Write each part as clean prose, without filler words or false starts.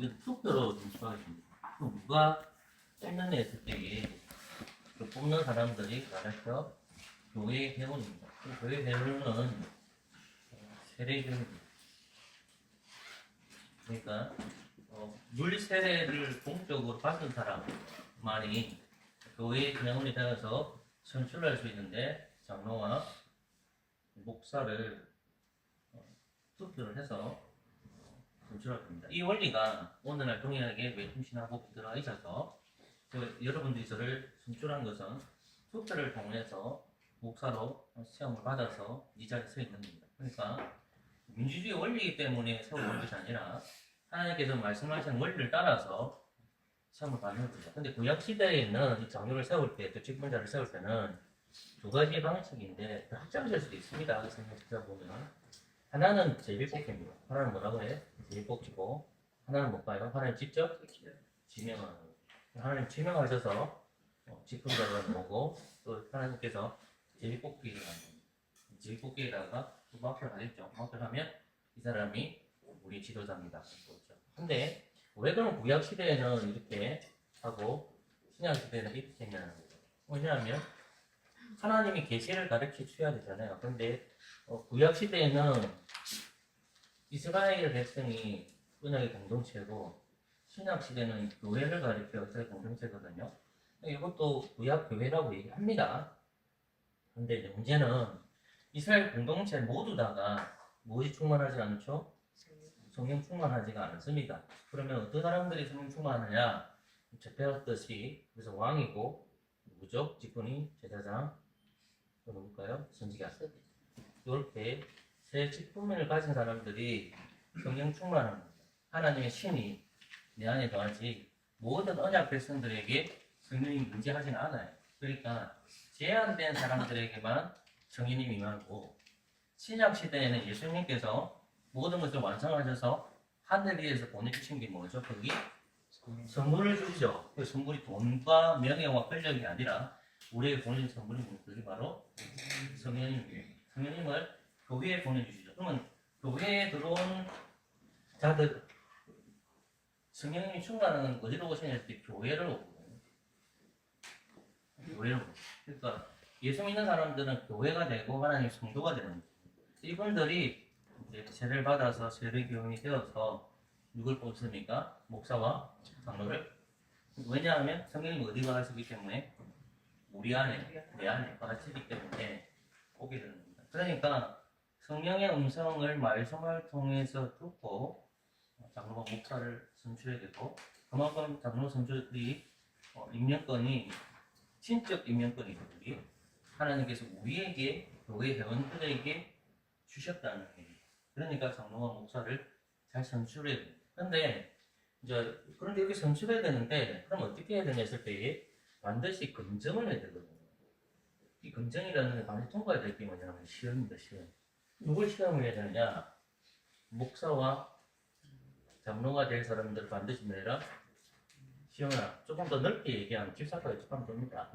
이건 투표로 점수하겠습니다. 누가 뽑는 애 했을 때에 그 뽑는 사람들이 가르쳐 교회 회원입니다. 그 교회 회원은 세례교입니다. 그러니까 물 세례를 공적으로 받은 사람만이 교회 회원이 되어서 선출할 수 있는데 장로와 목사를 투표를 해서 선출할 겁니다. 이 원리가 오늘날 동일하게 외통신하고 들어가 있어서 여러분들이 저를 선출한 것은 투표를 통해서 목사로 시험을 받아서 이 자리에 서 있는 겁니다. 그러니까 민주주의 원리이기 때문에 세워온 것이 아니라 하나님께서 말씀하신 원리를 따라서 시험을 받는 겁니다. 근데 구약시대에는 이 장로를 세울 때, 또 직분자를 세울 때는 두 가지 방식인데 확장될 수도 있습니다. 생각해 보면 하나는 제비뽑기입니다. 하나는 뭐라고 해? 제비뽑기고 하나는 뭘까요? 하나는 직접 지명하는 거예요. 하나님 지명하셔서 직분자가 오고 또 하나님께서 제비뽑기를 하는 거예요. 제비뽑기에다가 마크를 하겠죠. 마크를 하면 이 사람이 우리 지도자입니다. 그렇죠. 근데 왜 그럼 구약시대에는 이렇게 하고 신약시대에는 이렇게 했냐는 거죠. 왜냐하면 하나님이 계시를 가르쳐 주셔야 되잖아요. 근데 구약시대에는 이스라엘 백성이 언약의 공동체고 신약시대는 교회를 가르쳐 저의 공동체거든요. 이것도 구약교회라고 얘기합니다. 근데 문제는 이스라엘 공동체 모두 다가 무엇이 충만하지 않죠? 성령 충만하지가 않습니다. 그러면 어떤 사람들이 성령 충만하느냐? 접해왔듯이 그래서 왕이고 누구죠? 직분이 제사장 또 누굴까요? 선지자. 이렇게 세 직분을 가진 사람들이 성령 충만합니다. 하나님의 신이 내 안에 더하지 모든 언약 백성들에게 성령이 문제하지는 않아요. 그러니까 제한된 사람들에게만 성령이 임하고 신약 시대에는 예수님께서 모든 것을 완성하셔서 하늘 위에서 보내주신 게 뭐죠? 거기 선물을 주시죠. 그 선물이 돈과 명예와 권력이 아니라 우리에게 보내준 선물이 그게 바로 성령님이에요. 성령님을 교회에 보내주시죠. 그러면 교회에 들어온 자들 성령님이 충만한 어디로 오시냐 할 때 교회를 오거든요. 교회를 오고. 그러니까 예수 믿는 사람들은 교회가 되고 하나님 성도가 되는 거예요. 이분들이 이제 세례를 받아서 세례교인이 되어서 누굴 뽑습니까? 목사와 장로를. 왜냐하면 성령님 어디가 하시기 때문에 우리 안에, 내 안에 가시기 때문에 오게 되는 겁니다. 그러니까 성령의 음성을 말씀을 통해서 듣고 장로와 목사를 선출해야 되고 그만큼 장로 선출이 임명권이 신적 임명권이거든요. 하나님께서 우리에게 교회 회원들에게 주셨다는 얘기예요. 그러니까 장로와 목사를 잘 선출해야 돼요. 그런데 이렇게 선출해야 되는데 그럼 어떻게 해야 되냐 했을 때 반드시 검증을 해야 되거든요. 이 검증이라는 게 반드시 통과해야 될 게 뭐냐면 시험입니다. 시험. 누굴 시험을 해야 되느냐? 목사와 장로가 될 사람들 반드시 내라 시험을 조금 더 넓게 얘기하면 집사까지 축하면 됩니다.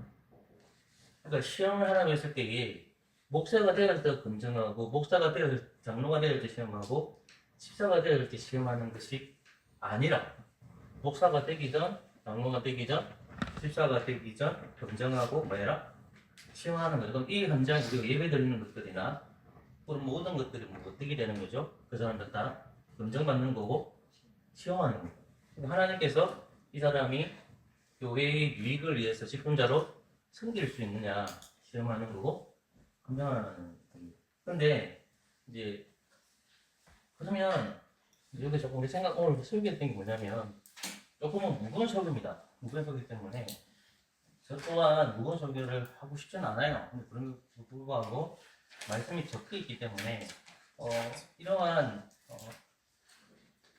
그러니까 시험을 하라고 했을 때에 목사가 되어서 때 검증하고 목사가 되어서 장로가 되어서 시험하고 집사가 되어서 때 시험하는 것이 아니라 목사가 되기 전, 장로가 되기 전, 집사가 되기 전 검증하고 뭐해라? 시험하는 거죠. 그럼 이 현장 우리가 예배 드리는 것들이나 그런 모든 것들이 어떻게 되는 거죠? 그 사람들 다 검증받는 거고 시험하는 거예요. 하나님께서 이 사람이 교회의 유익을 위해서 직분자로 섬길 수 있느냐 시험하는 거고 검증하는 겁니다. 그런데 이제 그러면 여기 조금 우리 생각 오늘 설계했던 게 뭐냐면 조금은 무거운 설교입니다. 무거운 설교 때문에 저 또한 무거운 설교를 하고 싶지는 않아요. 근데 그런 것 불구하고 말씀이 적혀 있기 때문에 이러한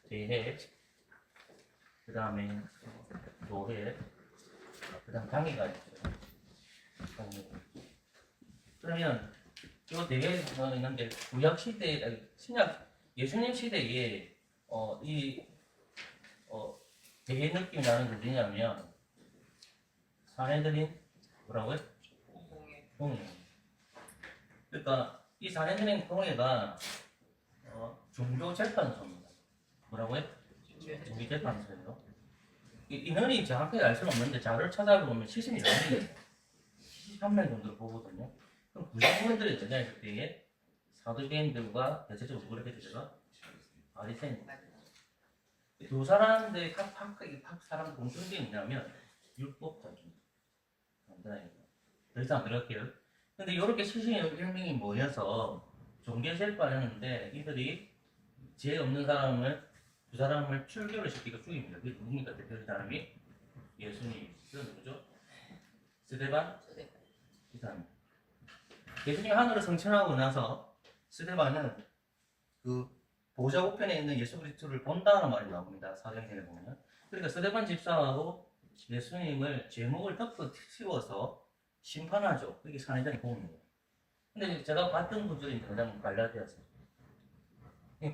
대회 그 다음에 노회 그 다음 강의가 있어요. 그러면 이 대회가 있는데 구약 시대, 신약 예수님 시대에 대회 느낌이 나는 게 어디냐면 사내들인 뭐라고요? 공예. 그러니까 이 사내들인 공예가 종교 재판소입니다. 뭐라고요? 종교 재판에서요. 인원이 정확하게 알 수는 없는데 자료를 찾아보면 72명이에요. 73명 정도를 보거든요. 그럼 구성원들이 뭐냐 했을 때에 사도개인들과 대체적으로 누구를 제가 바리새인 두 사람들의 각 사람 공통점이 뭐냐면 율법자입니다. 간단하니까 더 이상 안 들어갈게요. 근데 이렇게 71명이 모여서 종교재판을 하는데 이들이 죄 없는 두 사람을 출교를 시키고 죽입니다. 그게 누굽니까? 대표적인 사람이 예수님. 그건 누구죠? 스데반? 이 사람. 예수님이 하늘을 성천하고 나서 스데반은 그 보좌 우편에 있는 예수 그리스도를 본다는 말이 나옵니다. 사도행전에 보면. 그러니까 스데반 집사하고 예수님을 제목을 덮어 씌워서 심판하죠. 그게 산해전의 공입니다. 근데 제가 봤던 구절이 가장 갈라디아서.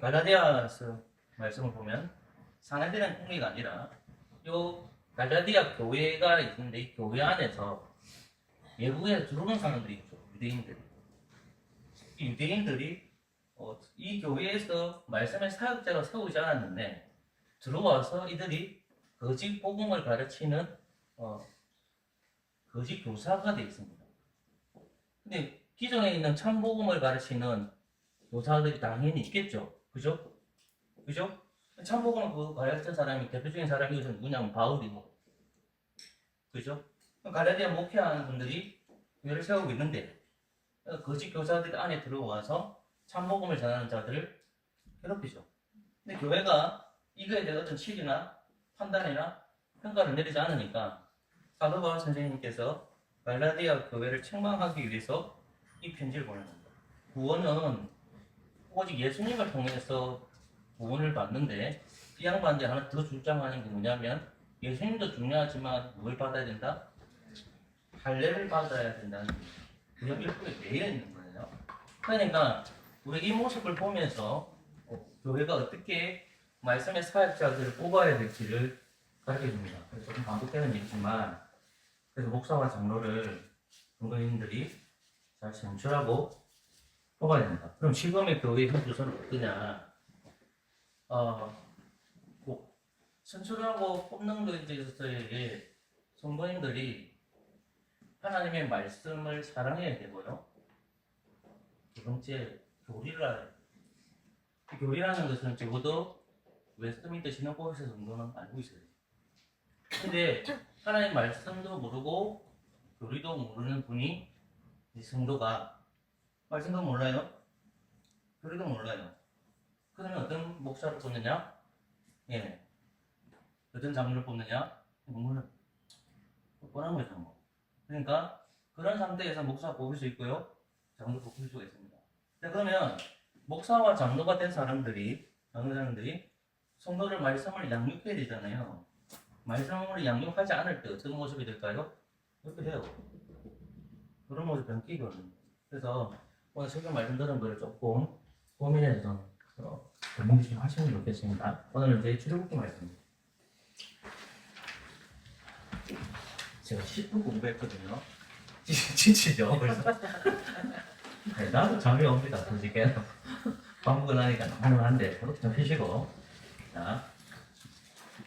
갈라디아서 말씀을 보면 산해전의 공의가 아니라 요 갈라디아 교회가 있는데 이 교회 안에서 외국에 들어오는 사람들이 있죠. 유대인들. 이 유대인들이 이 교회에서 말씀의 사역자로 세우지 않았는데 들어와서 이들이 거짓 복음을 가르치는 거짓 교사가 되어 있습니다. 근데 기존에 있는 참 복음을 가르치는 교사들이 당연히 있겠죠. 그죠? 그죠? 참 복음을 그 가르쳤던 사람이 대표적인 사람이 누구냐면 바울이고. 그죠? 갈라디아 목회하는 분들이 교회를 세우고 있는데 거짓 교사들이 안에 들어와서 참복음을 전하는 자들을 괴롭히죠. 근데 교회가 이거에 대한 어떤 실이나 판단이나 평가를 내리지 않으니까 사도 바울 선생님께서 갈라디아 교회를 책망하기 위해서 이 편지를 보냅니다. 구원은 오직 예수님을 통해서 구원을 받는데 이 양반들이 하나 더 주장하는 게 뭐냐면 예수님도 중요하지만 뭘 받아야 된다? 할례를 받아야 된다는 그냥 일부에 매여 있는 거예요. 그러니까 우리 이 모습을 보면서 교회가 어떻게 말씀의 사역자들을 뽑아야 될지를 가르쳐줍니다. 그래서 좀 반복되는 얘기지만 그래서 목사와 장로를 동거인들이 잘 선출하고 뽑아야 된다. 그럼 지금의 교회의 현주소는 어떠냐? 선출하고 뽑는 것에 있어서의 성도인들이 하나님의 말씀을 사랑해야 되고요. 두 번째, 교리라는 것은 적어도 웨스트민스터 신학교에서 정도는 알고 있어요. 근데 하나님 말씀도 모르고 교리도 모르는 분이 이 성도가 말씀도 몰라요, 교리도 몰라요. 그러면 어떤 목사를 뽑느냐? 예, 어떤 장로를 뽑느냐? 뻔한 거죠. 뭐. 그러니까 그런 상태에서 목사 뽑을 수 있고요, 장로 뽑을 수가 있습니다. 자, 그러면 목사와 장로가 된 사람들이 성도를 말씀을 양육해야 되잖아요. 말씀을 양육하지 않을 때 어떤 모습이 될까요? 이렇게 돼요. 그런 모습이 변기거든요. 그래서 오늘 성경 말씀 들은 거를 조금 고민해서 공부 좀 하시면 좋겠습니다. 오늘은 제 출애굽기 말씀입니다. 제가 10분 공부했거든요. 지치죠 벌써? 네, 나도 잠이 옵니다. 솔직히 밥 먹고 나니까 가능한데 그것도 좀 쉬시고. 자,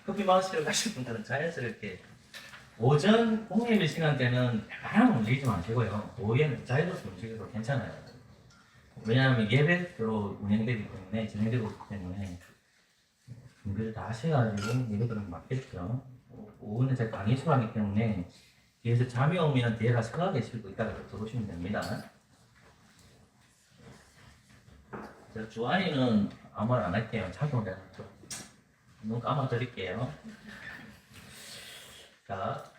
커피 마시러 가실 분들은 자연스럽게 오전 공예배 시간 때는 웬만하면 움직이지 마시고요. 오후에는 자유롭게 움직여도 괜찮아요. 왜냐하면 예배로 운영되기 때문에 진행되고 있기 때문에 준비를 다 하셔가지고 예배들은 맞겠죠. 오후는 제가 강의 수하기 때문에 뒤에서 잠이 오면 뒤에 가서 서가 계실 수 있다고 들어오시면 됩니다. 자, 주한이는 아무 말 안 할게요. 자동 내가 눈 감아드릴게요. 자,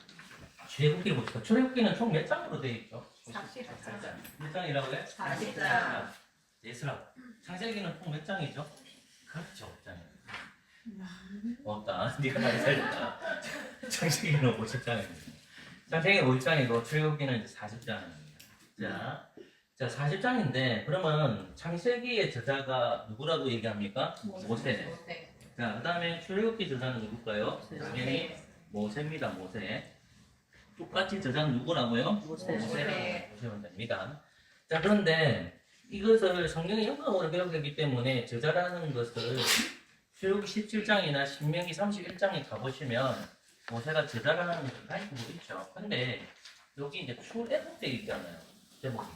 출애굽기를 봅시다. 출애굽기는 총 몇 장으로 되어 있죠? 40장. 몇 장이라고요? 40장. 예스라. 창세기는 총 몇 장이죠? 그렇죠, 없잖아요. 없다. 네가 많이 살렸다. 창세기는 50장입니다. 창세기 50장이고 출애굽기는 40장입니다. 자, 40장인데 그러면 창세기의 저자가 누구라고 얘기합니까? 모세. 자, 그 다음에 출애굽기 저자는 누굴까요? 당연히 모세입니다. 모세. 똑같이 저자는 누구라고요? 모세라고 보시면 됩니다. 자, 그런데 이것을 성경의 영감으로 기록되기 때문에 저자라는 것을 출애굽기 17장이나 신명기 31장에 가보시면 모세가 제사를 하는 것을 가르치고 있죠. 근데 여기 이제 출애굽돼 있잖아요. 제목이.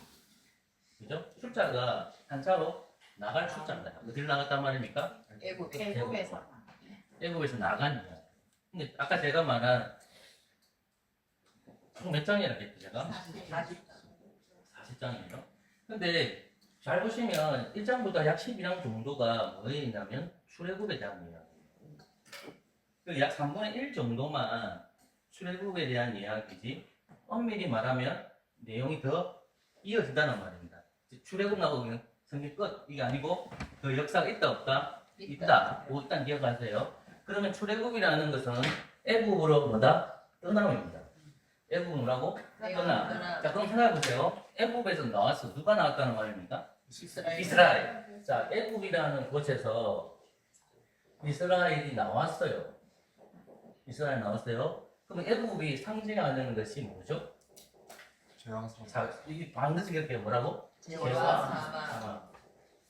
그죠? 출자가 한자로 나갈 출자입니다. 어디를 나갔단 말입니까? 애국에서 애굽에서 나간 이야. 근데 아까 제가 말한 총 몇 장이라고 했죠 제가? 40장이에요. 근데 잘 보시면 1장부터 약 12장 정도가 뭐에 있냐면 출애굽에 대한 이야기예요. 약 3분의 1 정도만 출애굽에 대한 이야기지 엄밀히 말하면 내용이 더 이어진다는 말입니다. 출애굽 나오면 성경 끝 이게 아니고 그 역사가 있다 없다? 있다. 뭐 일단 기억하세요. 그러면 출애굽이라는 것은 애굽으로 뭐다? 떠남입니다. 애굽은 뭐라고? 떠나. 자 그럼 생각해보세요. 애굽에서 나왔어. 누가 나왔다는 말입니까? 이스라엘. 자 애굽이라는 곳에서 이스라엘이 나왔어요. 이스라엘 나왔어요. 그럼 애굽이 상징하는 것이 뭐죠? 자, 이게 반드시 이렇게 뭐라고? 사망.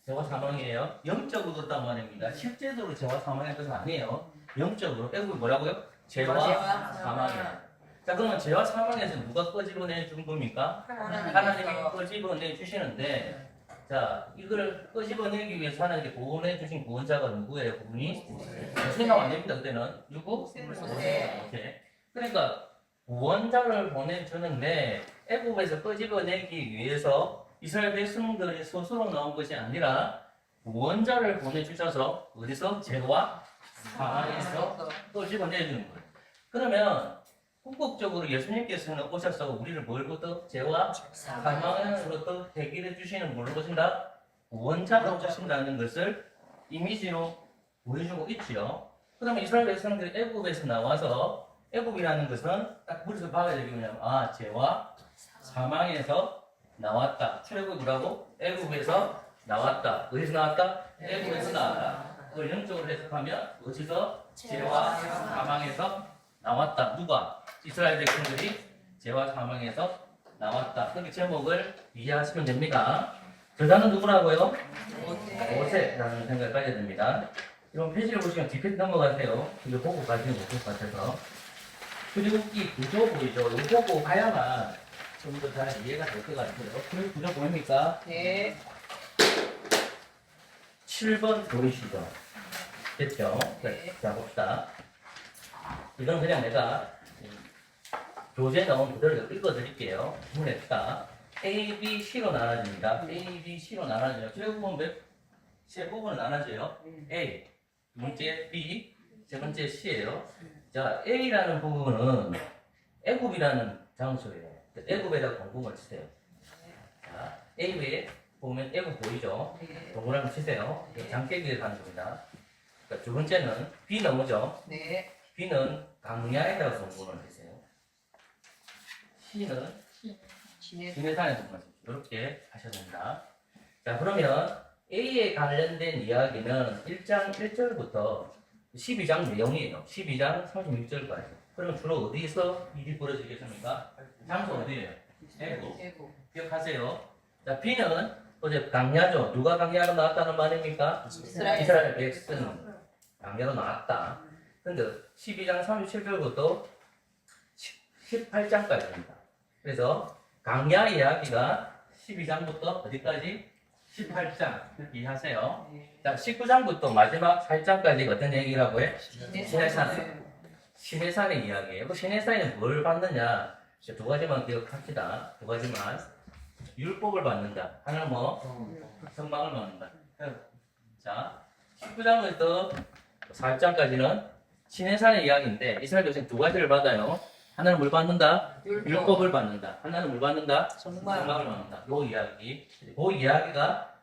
재화 사망이에요. 영적으로 그렇단 말입니다. 실제적으로 재화 사망의 뜻은 아니에요. 영적으로 애굽이 뭐라고요? 재화 사망이에요. 자 그러면 재화 사망에서 누가 끄집어내 준 겁니까? 하나님이 끄집어내 주시는데 자 이거를 끄집어내기 위해서 하나님께 구원해 주신 구원자가 누구예요? 그분이? 생각 안 됩니다. 그때는 누구? 오케이. 그러니까 구원자를 보내주는데 애굽에서 끄집어내기 위해서 이스라엘 백성들이 스스로 나온 것이 아니라 구원자를 보내주셔서 어디서? 죄와 사망에서 끄집어내주는 거예요. 그러면 궁극적으로 예수님께서는 오셔서 우리를 뭘부터? 죄와 사망으로부터 해결해 주시는 뭘로 보신다? 구원자로 보신다는 것을 이미지로 보여주고 있지요. 그러면 이스라엘 백성들이 애굽에서 나와서 애굽이라는 것은 딱 머릿속에 박아야 되기 뭐냐면 아 죄와 사망에서 나왔다. 출애굽이라고 애굽에서 나왔다. 어디서 나왔다? 애굽에서 나왔다. 그걸 영적으로 해석하면 어디서? 죄와 사망에서 나왔다. 누가? 이스라엘 백성들이 죄와 사망에서 나왔다. 그렇게 제목을 이해하시면 됩니다. 저자는 누구라고요? 모세라는 생각을 가져야 됩니다. 이런 페이지를 보시면 뒷페이지 넘어가세요. 이거 보고 가지는 못할 것 같아서. 출애굽기 구조 보이죠? 이거 보고 가야만 좀 더 잘 이해가 될 것 같아요. 출애굽 구조 보입니까? 네. 7번 보이시죠? 됐죠? 네. 자, 봅시다. 이건 그냥 내가 교재에 나온 그대로 읽어드릴게요. 주문했다. A, B, C로 나눠집니다. A, B, C로 나눠져요. 출애굽은 세 부분을 나눠져요. A, 두 번째 B, 세 번째 C예요. 자, A라는 부분은 애굽이라는 장소예요. 애굽에다 공금을 치세요. 자, A에 보면 애굽 보이죠? 동그라미 치세요. 장깨기를 가는 겁니다. 두 번째는 B는 뭐죠? 네. B는 강야에다가 공금을 치세요. C는 진해산에 공금을 치세요. 이렇게 하셔야 됩니다. 자, 그러면 A에 관련된 이야기는 1장 1절부터 12장 내용이에요. 12장 36절까지. 그러면 주로 어디서 일이 벌어지겠습니까? 장소 어디예요? 애굽. 기억하세요. 자, B는 어제 강야죠. 누가 강야로 나왔다는 말입니까? 이스라엘 백성 강야로 나왔다. 근데 12장 37절부터 18장까지입니다. 그래서 강야 이야기가 12장부터 어디까지? 18장 이렇게 이해하세요. 자, 19장부터 마지막 8장까지 어떤 얘기라고 해? 시내산의 이야기예요. 그 시내산에는 뭘 받느냐? 두 가지만 기억합시다. 두 가지만. 율법을 받는다. 하나는 뭐? 성막을 받는다. 자, 19장부터 4장까지는 시내산의 이야기인데 이스라엘 백성이 두 가지를 받아요. 하나는 뭘 받는다? 율법을 받는다. 하나는 뭘 받는다? 성막을 받는다. 요 이야기. 그 이야기가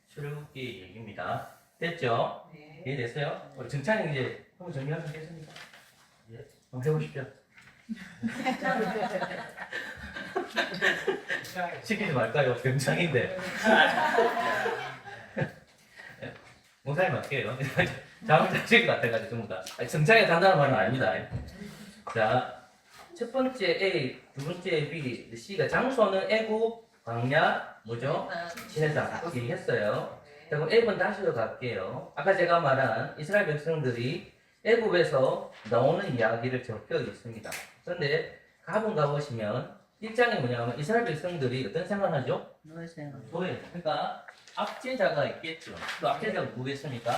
출애굽기 얘기입니다. 됐죠? 네. 이해됐어요? 우리 정찬이 이제 한번 정리하면 되겠습니까? 예. 한번 해보십시오. 시키지 말까요? 병장인데. 목사님 할게요. 자문자식 같아가지고 전부 다. 정창에 간다는 말은 아닙니다. 자, 첫 번째 A, 두 번째 B, C가 장소는 애굽, 광야, 뭐죠? 시내산. 그렇게 얘기했어요. 자, 그럼 애굽은 다시로 갈게요. 아까 제가 말한 이스라엘 백성들이 애굽에서 나오는 이야기를 적혀 있습니다. 그런데 가본 가보시면 일장이 뭐냐면 이스라엘 백성들이 어떤 생각을 하죠? 노예. 그러니까 압제자가 있겠죠. 그 압제자가 누구겠습니까?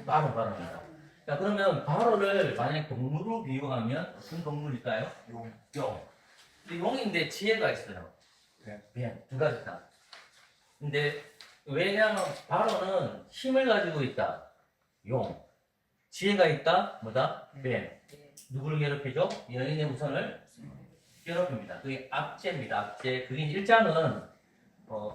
바로입니다. 자, 그러면 바로를 만약에 동물로 비유하면 무슨 동물일까요? 용. 근데 용인데 지혜가 있어요. 뱀. 두 가지 다. 근데 왜냐하면 바로는 힘을 가지고 있다. 용. 지혜가 있다. 뭐다? 뱀. 누구를 괴롭히죠? 여인의 우선을 괴롭힙니다. 그게 압제입니다. 압제. 그게 일장은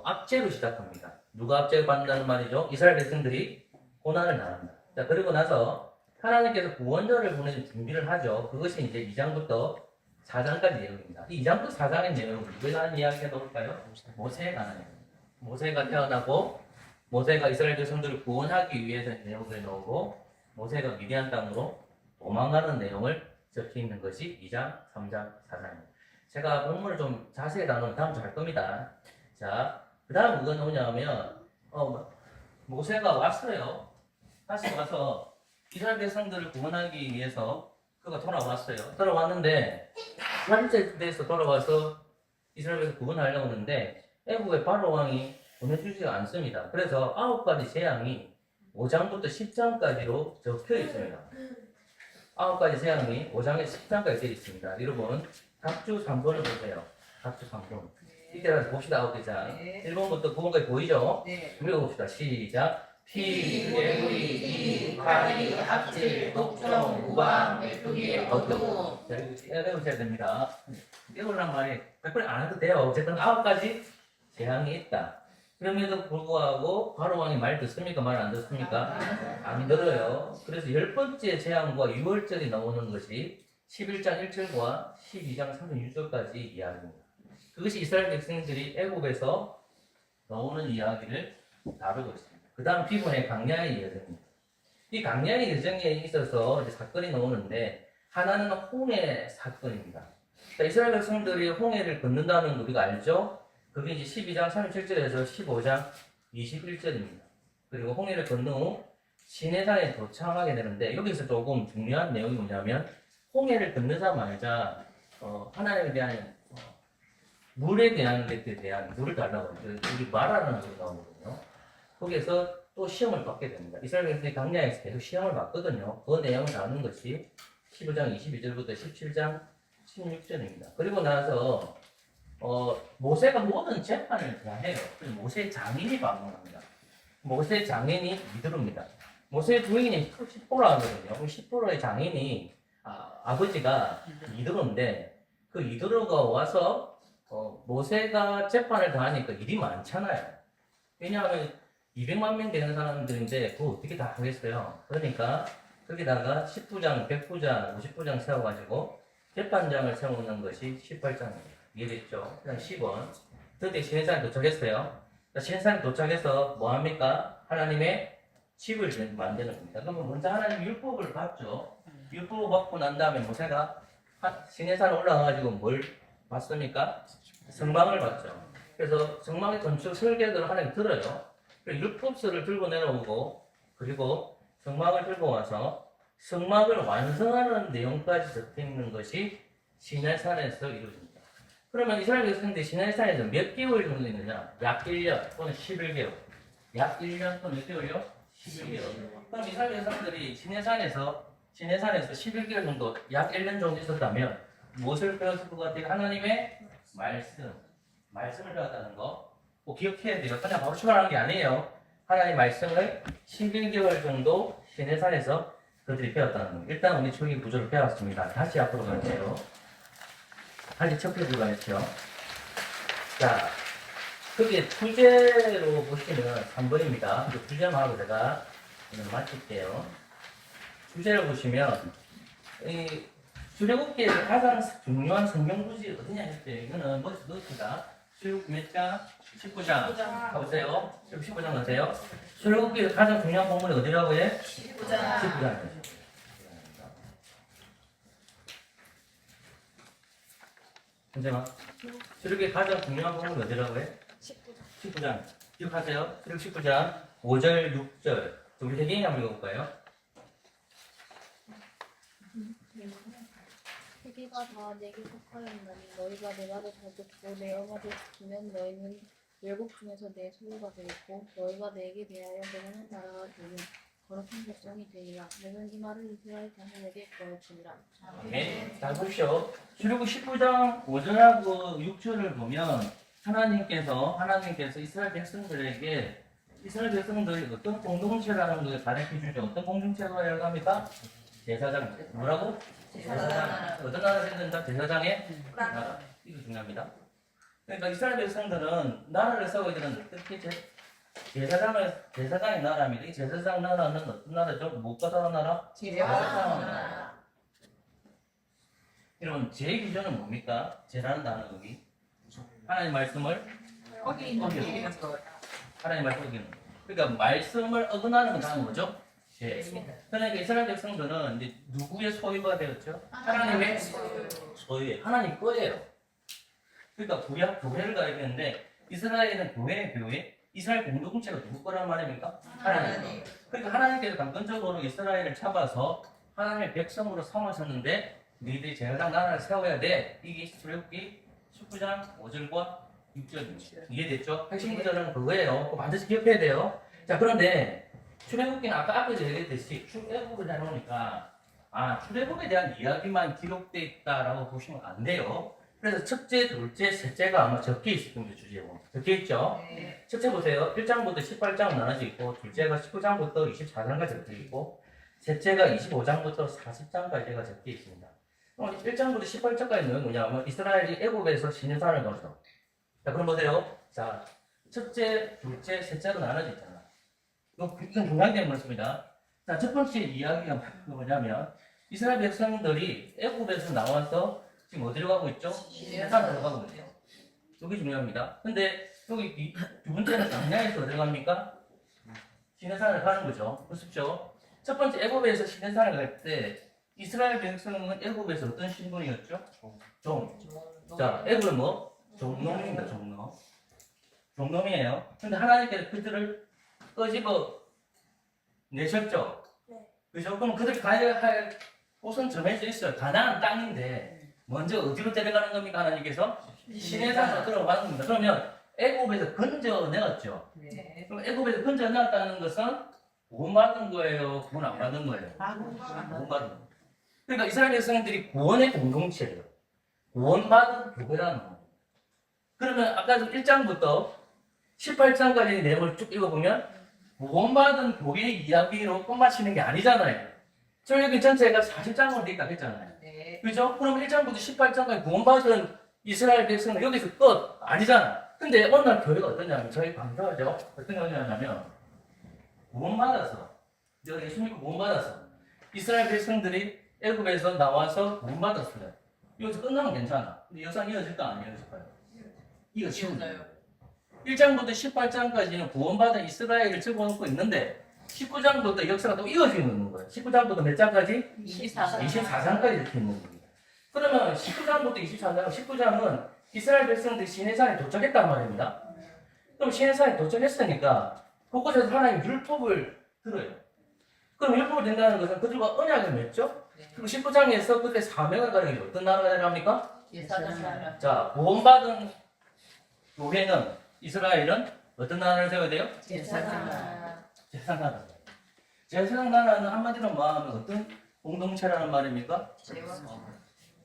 압제로 시작합니다. 누가 압제를 받는다는 말이죠? 이스라엘 백성들이 고난을 당한다. 자, 그리고 나서 하나님께서 구원자를 보내는 준비를 하죠. 그것이 이제 2장부터 4장까지 내용입니다. 이 2장부터 4장의 내용은 누구에 관한 이야기가 나올까요? 모세에 관한 이야기. 모세가 태어나고 모세가 이스라엘 백성들을 구원하기 위해서 내용을 나오고 모세가 미디안 땅으로 도망가는 내용을 적혀 있는 것이 2장, 3장, 4장입니다. 제가 본문을 좀 자세히 나누면 다음 주에 할 겁니다. 자, 그 다음 뭐가 나오냐면 모세가 왔어요. 다시 와서 이스라엘 백성들을 구원하기 위해서 그가 돌아왔어요. 돌아왔는데 40세에서 돌아와서 이스라엘 백성 구원하려고 하는데 애국의 바로 왕이 보내주지가 않습니다. 그래서 9가지 재앙이 5장부터 10장까지로 적혀 있습니다. 9가지 재앙이 5장에서 10장까지 되어 있습니다. 여러분 각주 3번을 보세요. 각주 3번. 이때라도 봅시다. 9개 장. 1번부터 9번까지 보이죠? 읽어봅시다. 시작. 피, 개구리, 이, 가리, 합질, 독종, 우방, 메뚜기, 어둠. 자, 이거 외우셔야 됩니다. 외우란 말이 100번 안 해도 돼요. 어쨌든 9가지 재앙이 있다. 그럼에도 불구하고 바로왕이 말 듣습니까? 말 안 듣습니까? 안 들어요. 그래서 10번째 재앙과 6월절이 나오는 것이 11장 1절과 12장 36절까지 이야기입니다. 그것이 이스라엘 백성들이 애굽에서 나오는 이야기를 다루고 있습니다. 그 다음 피곤의 강야의 여정입니다. 이 강야의 여정에 있어서 이제 사건이 나오는데 하나는 홍해 사건입니다. 그러니까 이스라엘 백성들이 홍해를 건넌다는 거 우리가 알죠? 그게 이제 12장 37절에서 15장 21절입니다. 그리고 홍해를 건너 후 시내산에 도착하게 되는데 여기서 조금 중요한 내용이 뭐냐면 홍해를 건너자마자 하나님에 대한 물에 대한 것에 대한 물을 달라고 우리 말하는 것이 나오거든요. 거기에서 또 시험을 받게 됩니다. 이스라엘 백성이 강야에서 계속 시험을 받거든요. 그 내용을 나누는 것이 15장 22절부터 17장 16절입니다. 그리고 나서 모세가 모든 재판을 다 해요. 모세의 장인이 방문합니다. 모세의 장인이 이드로입니다. 모세의 부인이 시포라 하거든요. 시포라의 장인이 아버지가 이드로인데 그 이드로가 와서 모세가 재판을 다 하니까 일이 많잖아요. 왜냐하면 200만 명 되는 사람들인데 그거 어떻게 다 하겠어요. 그러니까 거기다가 10부장, 100부장, 50부장 세워가지고 재판장을 세우는 것이 18장입니다. 이해됐죠? 그다음 10원. 드디어 시내산에 도착했어요. 시내산에 도착해서 뭐 합니까? 하나님의 집을 만드는 겁니다. 그러면 먼저 하나님 율법을 받죠. 율법을 받고 난 다음에 모세가 시내산에 올라가가지고 뭘 받습니까? 성막을 받죠. 그래서 성막의 건축 설계도를 하나님 들어요. 그리고 율법서를 들고 내려오고 그리고 성막을 들고 와서 성막을 완성하는 내용까지 적혀 있는 것이 시내산에서 이루어집니다. 그러면 이스라엘 백성들이 시내산에서 몇 개월 정도 있느냐? 약 1년 또는 11개월. 약 1년 또는 몇 개월이요? 11개월. 그럼 이스라엘 백성들이 시내산에서 11개월 정도, 약 1년 정도 있었다면 무엇을 배웠을 것 같아요? 하나님의 말씀을 배웠다는 거 꼭 기억해야 돼요. 그냥 바로 출발하는 게 아니에요. 하나님의 말씀을 11개월 정도 시내산에서 그들이 배웠다는 거. 일단 우리 초기 구조를 배웠습니다. 다시 앞으로 갈게요. 다시 첫 페이지로 가겠죠. 자, 거기에 주제로 보시면 3번입니다. 그 주제만 하고 제가 오늘 마칠게요. 주제를 보시면 이 출애굽기에서 가장 중요한 성경 구절이 어디냐 했을 이거는 뭐지 넣읍시다. 출애굽기 몇 장? 19장. 가보세요. 19장 가세요. 출애굽기에서 가장 중요한 본문이 어디라고 해? 19장. 19장. 선생님, 출애굽기 가장 중요한 본문이 어디라고 해? 19장. 기억하세요? 출애굽기 19장. 5절, 6절. 우리 대개인 한번 읽어볼까요? 세계가 다 내게 속하였나니 너희가 내 말을 잘 듣고 내 언어를 지키면 너희는 열국 중에서 내 소유가 되겠고 너희가 내게 대하여 내는 나라가 되는 거룩한 백성이 되리라. 내는 이 말을 이스라엘 자손에게 구하였으리라. 네. 자, 보십시오. 출애굽 19장 5절하고 6절을 보면 하나님께서 이스라엘 백성들에게 이스라엘 백성들이 어떤 공동체라는 걸 가르쳐 주죠. 어떤 공동체로 해야 합니까? 제사장. 뭐라고? 제사장. 어떤 나라 세운다? 제사장의 나라. 이거 중요합니다. 그러니까 이스라엘 백성들은 나라를 세우게 되는 어떻게 제사장의 나라입니다. 이 제사장 나라는 어떤 나라죠? 무엇과 다른 나라? 제사장. 여러분, 제 기준은 뭡니까? 제라는 단어 의미. 하나님 말씀을 거기 어기는 하나님 말씀 어기는. 그러니까 말씀을 어긋나는 건 다른 뭐죠? 제. 그러니까 이스라엘 백성들은 이제 누구의 소유가 되었죠? 하나님의 소유예요. 하나님 거예요. 그러니까 교회를 가리키는데 이스라엘은 교회, 이스라엘 공동체가 누구 거란 말입니까? 하나님. 그러니까 하나님께서 강권적으로 이스라엘을 잡아서 하나님의 백성으로 삼으셨는데 너희들이 제사장 나라를 세워야 돼. 이게 출애굽기 19장 5절과 6절입니다. 이해됐죠? 핵심 구절은 그거예요. 그거 반드시 기억해야 돼요. 자, 그런데 출애굽기는 아까 앞에서 얘기했듯이 출애굽을 해놓으니까 출애굽에 대한 이야기만 기록돼 있다라고 보시면 안 돼요. 그래서 첫째, 둘째, 셋째가 아마 적혀 있을 겁니다. 주제로. 적혀 있죠? 네. 첫째 보세요. 1장부터 18장은 나눠져 있고, 둘째가 19장부터 24장까지 적혀 있고, 셋째가 25장부터 40장까지가 적혀 있습니다. 1장부터 18장까지 내용은 뭐냐면 이스라엘이 애굽에서 시내산을 거쳐. 자, 그럼 보세요. 자, 첫째, 둘째, 셋째로 나눠져 있잖아. 이건 중요한 말씀입니다. 자, 첫 번째 이야기가 뭐냐면 이스라엘 백성들이 애굽에서 나와서 지금 어디로 가고 있죠? 시내산으로 가고 있죠. 여기 중요합니다. 근데 여기 두 번째는 광야에서 어디로 갑니까? 시내산을 가는 거죠. 보십시오. 첫 번째 애굽에서 시내산을 갈 때 이스라엘 백성은 애굽에서 어떤 신분이었죠? 종. 자, 애굽은 뭐? 종놈입니다. 종놈. 종놈이에요. 근데 하나님께서 그들을 끄집어 내셨죠? 네. 그죠? 그럼 그들이 가야 할 곳은 정해져 있어요. 가나안 땅인데 먼저 어디로 데려가는 겁니까? 하나님께서 시내산으로 들어가는 겁니다. 그러면 애굽에서 건져내었죠. 네. 그럼 애굽에서 건져내었다는 것은 구원받은 거예요? 구원 안 받은 거예요? 구원받은 거예요. 그러니까 이스라엘 백성들이 구원의 공동체예요. 구원받은 교회라는 거예요. 그러면 아까 1장부터 18장까지 내용을 쭉 읽어보면 구원받은 교회의 이야기로 끝마치는 게 아니잖아요. 출애굽기 전체가 40장으로 되어 있다고 했잖아요. 네. 그죠? 그럼 1장부터 18장까지 구원받은 이스라엘 백성은 여기서 끝 아니잖아. 근데 어느 날 교회가 어떠냐면 저희 강조하죠. 어떤 거냐면 구원받아서 내가 예수 믿고 구원받아서 이스라엘 백성들이 애굽에서 나와서 구원받았어요. 여기서 끝나면 괜찮아. 근데 여상 이어질까 안 이어질까요? 이어지는 거예요. 1장부터 18장까지는 구원받은 이스라엘을 집어넣고 있는데 19장부터 역사가 또 이어지는 거예요. 19장부터 몇 장까지? 24장까지 이렇게 있는 겁니다. 그러면 19장부터 24장, 19장은 이스라엘 백성들이 시내산에 도착했단 말입니다. 그럼 시내산에 도착했으니까 그곳에서 하나님 율법을 들어요. 그럼 율법을 든다는 것은 그들과 언약을 맺죠? 그리고 19장에서 그들의 사명을 가리는 게 어떤 나라가 되랍니까? 제사장. 자, 구원받은 교회는 이스라엘은 어떤 나라를 세워야 돼요? 제사장. 제사장 나라. 제사장 나라는 한마디로 말하면 어떤 공동체라는 말입니까?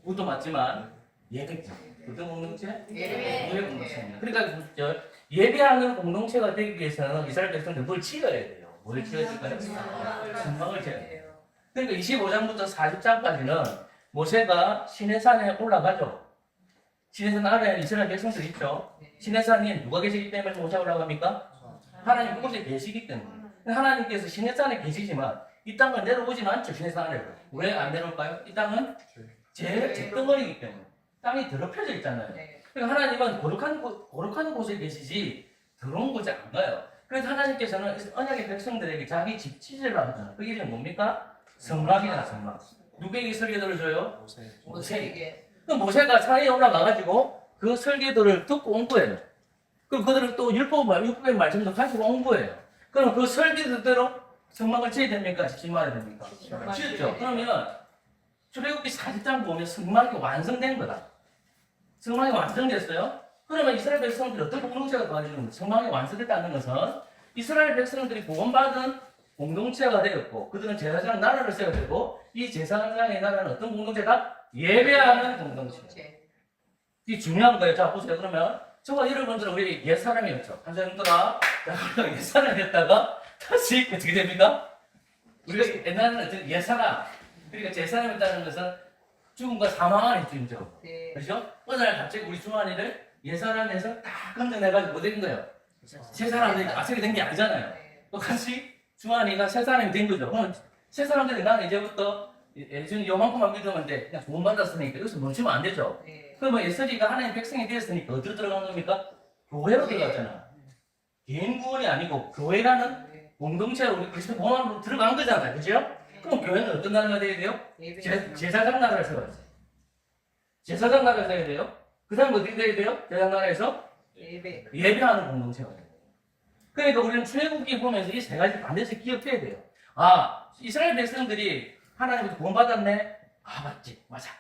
그것도 맞지만 예배. 어떤 공동체? 예배 공동체입니다. 그러니까 보십시오. 예배하는 공동체가 되기 위해서는 이스라엘 백성들 뭘 지어야 돼요? 뭘 지어야 될까요? 성막을 지어야 돼요. 그러니까 25장부터 40장까지는 모세가 시내산에 올라가죠. 시내산 아래에 이스라엘 백성들이 있죠. 시내산에 누가 계시기 때문에 모세가 올라갑니까? 하나님 그곳에 계시기 때문에. 하나님께서 시내산에 계시지만 이 땅을 내려오지는 않죠. 시내산 아래로. 왜 안 내려올까요? 이 땅은 제 덩어리이기 때문에. 땅이 더럽혀져 있잖아요. 그러니까 하나님은 거룩한 곳에 계시지 더러운 곳에 안 가요. 그래서 하나님께서는 언약의 백성들에게 자기 집 지지를 하잖아요. 그 이름이 뭡니까? 성막이잖아, 성막. 누구에게 설계도를 줘요? 모세에게. 그럼 모세가 산에 올라가가지고 그 설계도를 듣고 온 거예요. 그럼 그들은 또 율법의 말씀도 가지고 온 거예요. 그럼 그 설계대로 성막을 지어야 됩니까? 짓지 말아야 됩니까? 지었죠. 그러면 출애굽기 40장 보면 성막이 완성된 거다. 성막이 완성됐어요. 그러면 이스라엘 백성들이 어떤 공동체가 도와주는 거예요? 성막이 완성됐다는 것은 이스라엘 백성들이 구원받은 공동체가 되었고 그들은 제사장 나라를 세워야 되고 이 제사장의 나라는 어떤 공동체다? 예배하는 공동체. 이게 중요한 거예요. 자 보세요. 그러면 저와 여러분들은 우리 옛사람이었죠. 한사람들아 옛사람이었다가 다시 어떻게 됩니까? 우리가 옛날에는 옛사람 그러니까 제사람이었다는 것은 죽음과 사망 안에 있죠. 네. 그렇죠? 어느 날 갑자기 우리 주한이를 옛사람에서 다 건져내가지고 뭐 된 거예요? 새 사람들이 아세게 된 게 아니잖아요. 똑같이 주한이가 새 사람이 된 거죠. 그럼 새 사람들이 나는 이제부터 예전에 요만큼만 믿으면 돼. 그냥 구원받았으니까 여기서 멈추면 안 되죠. 그러면 예설이가 하나님 백성이 되었으니까 어디로 들어간 겁니까? 교회로 들어갔잖아. 개인 구원이 아니고 교회라는 공동체로 우리 그리스도 공원으로 들어간 거잖아요. 그죠? 그럼 교회는 어떤 나라가 돼야 돼요? 제사장 나라를 세워야 돼요. 제사장 나라를 세워야 돼요. 그 다음에 어떻게 돼야 돼요? 제사장 나라에서 예배하는 공동체가 돼요. 그러니까 우리는 출애굽기 보면서 이 세 가지 반드시 기억해야 돼요. 아, 이스라엘 백성들이 하나님부터 구원받았네? 아, 맞지, 맞아.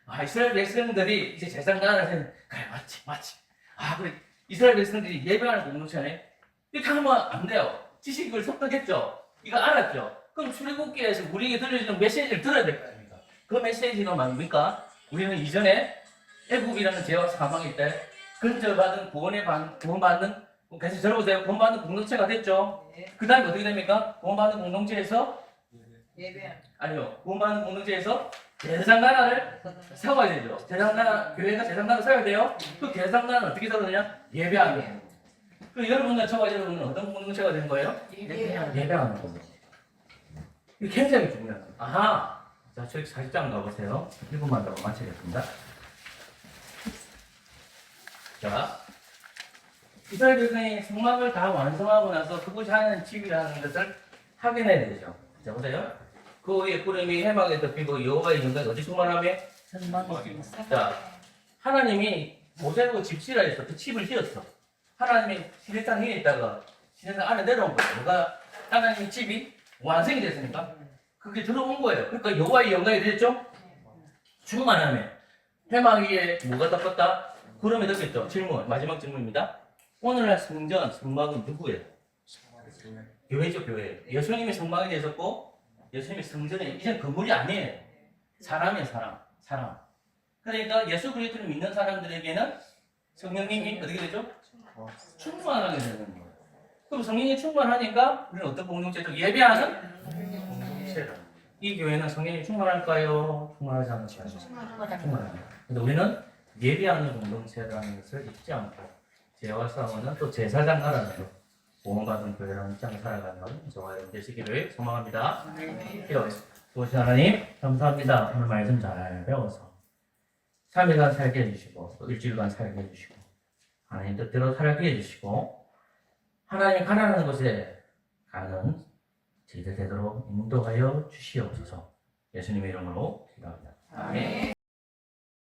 아, 이스라엘 백성들이 이제 제사장 나라를 세우는 그래, 맞지. 아, 그래, 이스라엘 백성들이 예배하는 공동체네? 이렇게 하면 안 돼요. 지식을 습득했죠? 이거 알았죠? 그럼 출애굽기에서 우리에게 들려주는 메시지를 들어야 될 거 아닙니까? 그 메시지가 뭡니까? 우리는 이전에 애굽이라는 죄와 사망일 때 근저받은 구원받는 같이 들어보세요. 구원받는 공동체가 됐죠? 그 다음에 어떻게 됩니까? 구원받는 공동체에서 아니요. 구원받는 공동체에서 제사장 나라를 세워야 되죠. 제사장 나라, 교회가 제사장 나라를 세워야 돼요. 그 제사장 나라는 어떻게 세우느냐? 예배하는 거예요. 그 여러분과 저와 여러분은 어떤 공동체가 되는 거예요? 예배하는 공동체. 이게 굉장히 중요해요. 아하! 자, 저기 40장 가보세요. 1분만 더 마치겠습니다. 자, 이스라엘 백성이 성막을 다 완성하고 나서 그곳이 하나님 집이라는 것을 확인해야 되죠. 자, 보세요. 그 위에 구름이 해막에 덮이고 여호와의 영광이 어디 충만하며? 자, 하나님이 모세하고 집 지으라 해서 그 집을 지었어. 하나님이 시내산 위에 있다가 시내산 안에 내려온 거예요. 누가 하나님의 집이 완성이 됐으니까 그게 들어온 거예요. 그러니까 여호와의 영광이 됐죠? 충만하며 해막 위에 뭐가 덮었다? 구름이 덮였죠. 질문, 마지막 질문입니다. 오늘날 성전, 성막은 누구예요? 교회죠, 교회. 예수님이 성막이 되셨고 예수님이 성전에 이제 건물이 아니에요. 사람이에요, 사람. 그러니까 예수 그리스도를 믿는 사람들에게는 성령님이 어떻게 되죠? 충만하게 되는 거예요. 그럼 성령이 충만하니까 우리는 어떤 공동체죠? 예배하는 공동체다. 이 교회는 성령이 충만할까요? 충만하지 않을까요? 충만합니다. 근데 우리는 예배하는 공동체라는 것을 잊지 않고 죄와 싸우는 또 제사장 나라로 보험받은 교회라는 입장을 살아가는 저와 여러분 되시기를 소망합니다. 기도하겠습니다. 좋으신 하나님 감사합니다. 오늘 말씀 잘 배워서 3일간 살게 해주시고 또 일주일간 살게 해주시고 하나님 뜻대로 살게 해주시고 하나님 가라는 곳에 가는 제대로 되도록 인도하여 주시옵소서. 예수님의 이름으로 기도합니다. 아멘.